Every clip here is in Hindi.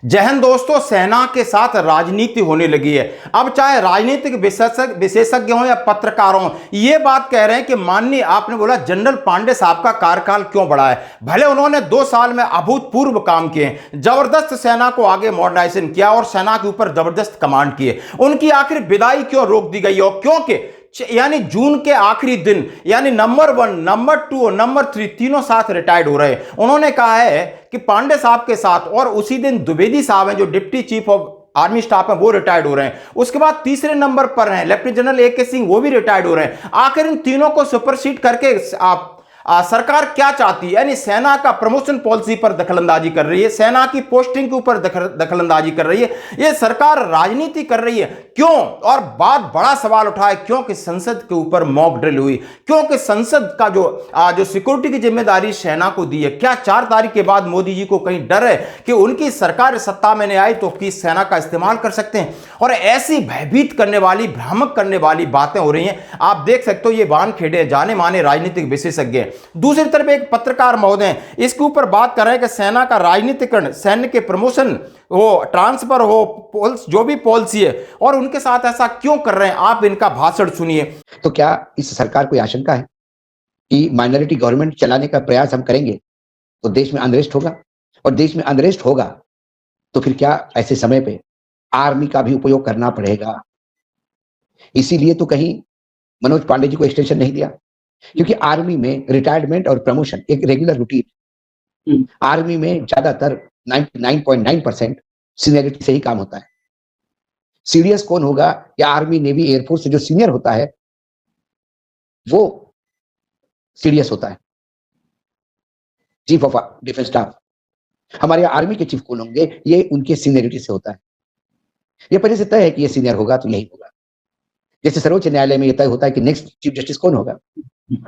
जय हिंद दोस्तों, सेना के साथ राजनीति होने लगी है। अब चाहे राजनीतिक विशेषज्ञ हों या पत्रकार हों, ये बात कह रहे हैं कि माननीय आपने बोला जनरल पांडे साहब का कार्यकाल क्यों बढ़ा है। भले उन्होंने 2 साल में अभूतपूर्व काम किए, जबरदस्त सेना को आगे मॉडर्नाइजेशन किया और सेना के ऊपर जबरदस्त कमांड किए, उनकी आखिर विदाई क्यों रोक दी गई? और क्योंकि यानी जून के आखिरी दिन यानी नंबर 1, नंबर 2 और नंबर 3 तीनों साथ रिटायर्ड हो रहे हैं। उन्होंने कहा है कि पांडे साहब के साथ और उसी दिन द्विवेदी साहब हैं जो deputy chief of army staff है, वो रिटायर्ड हो रहे हैं। उसके बाद तीसरे नंबर पर हैं लेफ्टिनेंट जनरल ए के सिंह, वो भी रिटायर्ड हो रहे हैं। आखिर इन तीनों को सुपरसीड करके सरकार क्या चाहती है? यानी सेना का प्रमोशन पॉलिसी पर दखलंदाजी कर रही है, सेना की पोस्टिंग के ऊपर दखलंदाजी कर रही है, ये सरकार राजनीति कर रही है। क्यों? और बात बड़ा सवाल उठा है, क्योंकि संसद के ऊपर मॉक ड्रिल हुई, क्योंकि संसद का जो सिक्योरिटी की जिम्मेदारी सेना को दी है। क्या 4 तारीख के बाद मोदी जी को कहीं डर है कि उनकी सरकार सत्ता में नहीं आई तो कि सेना का इस्तेमाल कर सकते हैं? और ऐसी भयभीत करने वाली, भ्रामक करने वाली बातें हो रही हैं। आप देख सकते हो, ये वानखेड़े जाने माने राजनीतिक विशेषज्ञ। दूसरी तरफ एक पत्रकार महोदय इसके ऊपर बात कर रहे हैं कि सेना का राजनीतिकरण, सैन्य के प्रमोशन हो, ट्रांसफर हो, जो भी पॉलिसी है, और उनके साथ ऐसा क्यों कर रहे हैं? आप इनका भाषण सुनिए। तो क्या इस सरकार को आशंका है कि माइनॉरिटी गवर्नमेंट चलाने का प्रयास हम करेंगे तो देश में अनरेस्ट होगा, और देश में अनरेस्ट होगा तो फिर क्या ऐसे समय पे आर्मी का भी उपयोग करना पड़ेगा? इसीलिए तो कहीं मनोज पांडे जी को एक्सटेंशन नहीं दिया, क्योंकि आर्मी में रिटायरमेंट और प्रमोशन एक रेगुलर रूटीन। आर्मी में ज्यादातर 99.9% सीनियरिटी से ही काम होता है। सीरियस कौन होगा? या आर्मी, नेवी, एयरफोर्स से जो सीनियर होता है वो सीरियस होता है। चीफ ऑफ डिफेंस स्टाफ, हमारे आर्मी के चीफ कौन होंगे? ये उनके सीनियरिटी से होता है। ये पहले से तय है कि ये सीनियर होगा तो यही होगा। जैसे सर्वोच्च न्यायालय में यह तय होता है कि नेक्स्ट चीफ जस्टिस कौन होगा,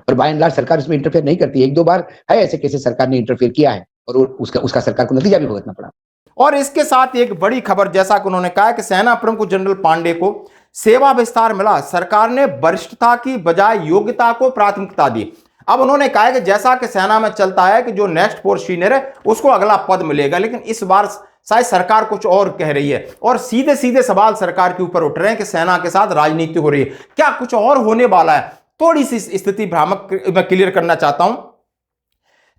और बाय एंड लार्ज सरकार इसमें इंटरफेयर नहीं करती है। 1-2 बार है ऐसे केसेस सरकार ने इंटरफेयर किया है और उसका सरकार को नतीजा भी भुगतना पड़ा। और इसके साथ एक बड़ी खबर, जैसा कि उन्होंने कहा कि सेना प्रमुख जनरल पांडे को सेवा विस्तार मिला, सरकार ने वरिष्ठता की बजाय योग्यता को प्राथमिकता दी। अब उन्होंने कहा है कि जैसा कि सेना में चलता है कि जो नेक्स्ट पोस्ट सीनियर है उसको अगला पद मिलेगा, लेकिन इस बार शायद सरकार कुछ और कह रही है। और सीधे सीधे सवाल सरकार के ऊपर उठ रहे हैं कि सेना के साथ राजनीति हो रही है, क्या कुछ और होने वाला है? थोड़ी सी स्थिति भ्रामक मैं क्लियर करना चाहता हूं।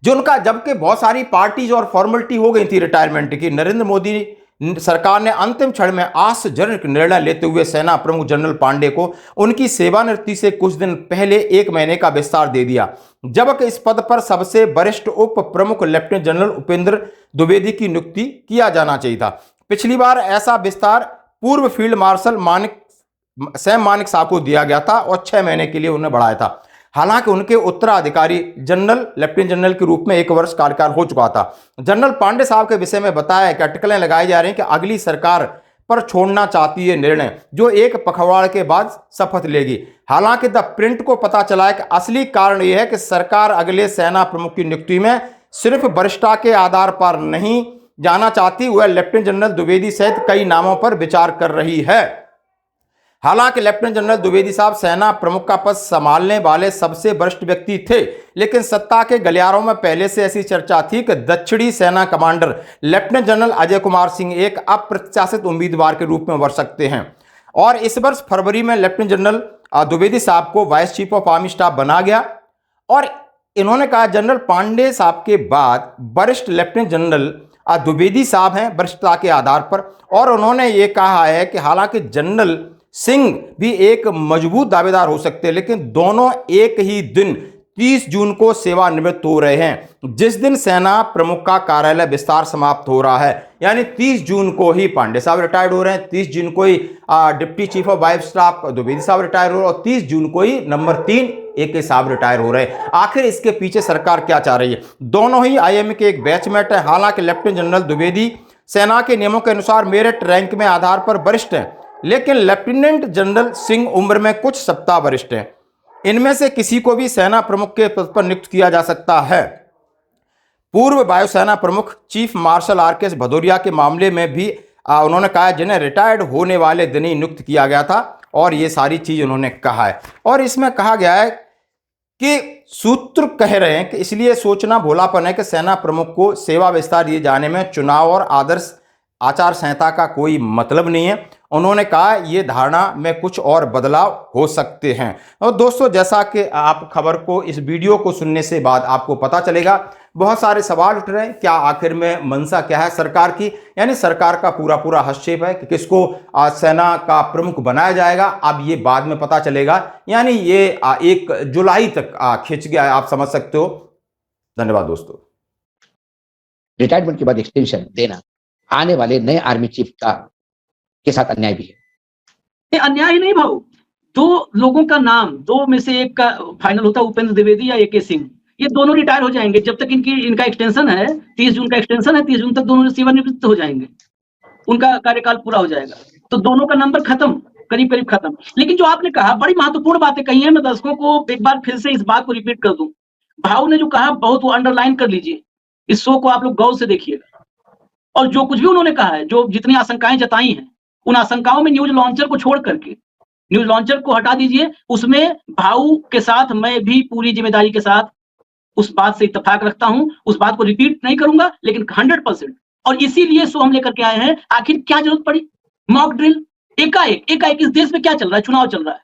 जिनका जबकि बहुत सारी पार्टीज और फॉर्मेलिटी हो गई थी रिटायरमेंट की, नरेंद्र मोदी सरकार ने अंतिम क्षण में आश्चर्यजनक निर्णय लेते हुए सेना प्रमुख जनरल पांडे को उनकी सेवानिवृत्ति से कुछ दिन पहले 1 महीने का विस्तार दे दिया, जबकि इस पद पर सबसे वरिष्ठ उप प्रमुख लेफ्टिनेंट जनरल उपेंद्र द्विवेदी की नियुक्ति किया जाना चाहिए था। पिछली बार ऐसा विस्तार पूर्व फील्ड मार्शल सैम मानिक साहब को दिया गया था और 6 महीने के लिए उन्हें बढ़ाया था। हालांकि उनके उत्तराधिकारी जनरल लेफ्टिनेंट जनरल के रूप में 1 वर्ष कार्यकाल हो चुका था। जनरल पांडे साहब के विषय में बताया है कि अटकलें लगाई जा रही हैं कि अगली सरकार पर छोड़ना चाहती है निर्णय, जो 1 पखवाड़े के बाद शपथ लेगी। हालांकि द प्रिंट को पता चला है कि असली कारण यह है कि सरकार अगले सेना प्रमुख की नियुक्ति में सिर्फ वरिष्ठता के आधार पर नहीं जाना चाहती, वह लेफ्टिनेंट जनरल द्विवेदी सहित कई नामों पर विचार कर रही है। हालांकि लेफ्टिनेंट जनरल द्विवेदी साहब सेना प्रमुख का पद संभालने वाले सबसे वरिष्ठ व्यक्ति थे, लेकिन सत्ता के गलियारों में पहले से ऐसी चर्चा थी कि दक्षिणी सेना commander lieutenant general Ajay Kumar Singh एक अप्रत्याशित उम्मीदवार के रूप में उभर सकते हैं। और इस वर्ष फरवरी में लेफ्टिनेंट जनरल द्विवेदी साहब को vice chief of army staff बना गया। और इन्होंने कहा जनरल पांडे साहब के बाद वरिष्ठ लेफ्टिनेंट जनरल द्विवेदी साहब हैं वरिष्ठता के आधार पर। और उन्होंने ये कहा है कि हालांकि जनरल सिंह भी एक मजबूत दावेदार हो सकते हैं, लेकिन दोनों एक ही दिन 30 जून को सेवानिवृत्त हो रहे हैं, जिस दिन सेना प्रमुख का कार्यालय विस्तार समाप्त हो रहा है। यानी 30 जून को ही पांडे साहब रिटायर्ड हो रहे हैं, 30 जून को ही deputy chief of wife staff Dwivedi साहब रिटायर हो रहे हैं, और 30 जून को ही नंबर 3 AK साहब रिटायर हो रहे हैं। आखिर इसके पीछे सरकार क्या चाह रही है? दोनों ही IMA के एक बैचमेट है। हालांकि लेफ्टिनेंट जनरल द्विवेदी सेना के नियमों के अनुसार मेरिट रैंक में आधार पर वरिष्ठ हैं, लेकिन लेफ्टिनेंट जनरल सिंह उम्र में कुछ सप्ताह वरिष्ठ हैं। इनमें से किसी को भी सेना प्रमुख के पद पर नियुक्त किया जा सकता है। पूर्व वायुसेना प्रमुख चीफ मार्शल RK भदौरिया के मामले में भी उन्होंने कहा जिन्हें रिटायर्ड होने वाले दिन ही नियुक्त किया गया था, और ये सारी चीज उन्होंने कहा है। और इसमें कहा गया है कि सूत्र कह रहे हैं कि इसलिए सोचना भोलापन है कि सेना प्रमुख को सेवा विस्तार दिए जाने में चुनाव और आदर्श आचार संहिता का कोई मतलब नहीं है। उन्होंने कहा ये धारणा में कुछ और बदलाव हो सकते हैं। और दोस्तों, जैसा कि आप खबर को, इस वीडियो को सुनने से बाद आपको पता चलेगा, बहुत सारे सवाल उठ रहे हैं, क्या आखिर में मंशा क्या है सरकार की, यानी सरकार का पूरा पूरा हस्तक्षेप है कि किसको सेना का प्रमुख बनाया जाएगा, अब ये बाद में पता चलेगा। यानी ये 1 जुलाई तक खिंच गया है, आप समझ सकते हो। धन्यवाद दोस्तों। रिटायरमेंट के बाद एक्सटेंशन देना आने वाले नए आर्मी चीफ के साथ अन्याय भी है। ये अन्याय ही नहीं भाऊ, 2 लोगों का नाम, 2 में से एक का फाइनल होता है, उपेंद्र द्विवेदी या AK सिंह, ये दोनों रिटायर हो जाएंगे जब तक इनका एक्सटेंशन है। 30 जून का एक्सटेंशन है, 30 जून तक दोनों सेवानिवृत्त हो जाएंगे, उनका कार्यकाल पूरा हो जाएगा, तो दोनों का नंबर खत्म, करीब करीब खत्म। लेकिन जो आपने कहा, बड़ी महत्वपूर्ण बातें कही है, मैं दर्शकों को एक बार फिर से इस बात को रिपीट कर दूं। भाऊ ने जो कहा बहुत वो अंडरलाइन कर लीजिए, इस शो को आप लोग गौर से देखिएगा, और जो कुछ भी उन्होंने कहा है, जो जितनी आशंकाएं जताई हैं, उन आशंकाओं में न्यूज लॉन्चर को छोड़ करके, न्यूज लॉन्चर को हटा दीजिए, उसमें भाऊ के साथ मैं भी पूरी जिम्मेदारी के साथ उस बात से इत्तेफाक रखता हूं, उस बात को रिपीट नहीं करूंगा, लेकिन 100%। और इसीलिए शो हम लेकर के आए हैं। आखिर क्या जरूरत पड़ी मॉक ड्रिल? एकाएक इस देश में क्या चल रहा है? चुनाव चल रहा है।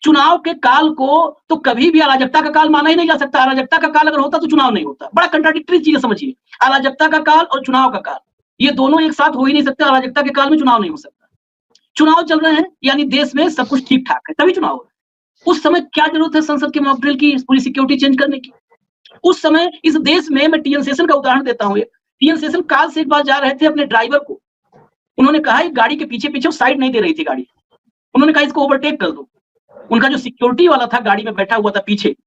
चुनाव के काल को तो कभी भी अराजकता का काल माना ही नहीं जा सकता। अराजकता का काल अगर होता तो चुनाव नहीं होता। बड़ा कंट्राडिक्टरी चीज समझिए, अराजकता का काल और चुनाव का काल, ये दोनों एक साथ हो ही नहीं सकते। अराजकता के काल में चुनाव नहीं हो सकता। चुनाव चल रहे हैं, यानी देश में सब कुछ ठीक ठाक है, तभी चुनाव हो रहा है। उस समय क्या जरूरत है संसद के मॉक ड्रिल की, पूरी सिक्योरिटी चेंज करने की? उस समय इस देश में, मैं TN सेशन का उदाहरण देता हूं। TN सेशन कार से एक बार जा रहे थे अपने ड्राइवर को, उन्होंने कहा गाड़ी के पीछे पीछे साइड नहीं दे रही थी गाड़ी, उन्होंने कहा इसको ओवरटेक कर दो। उनका जो सिक्योरिटी वाला था गाड़ी में बैठा हुआ था पीछे,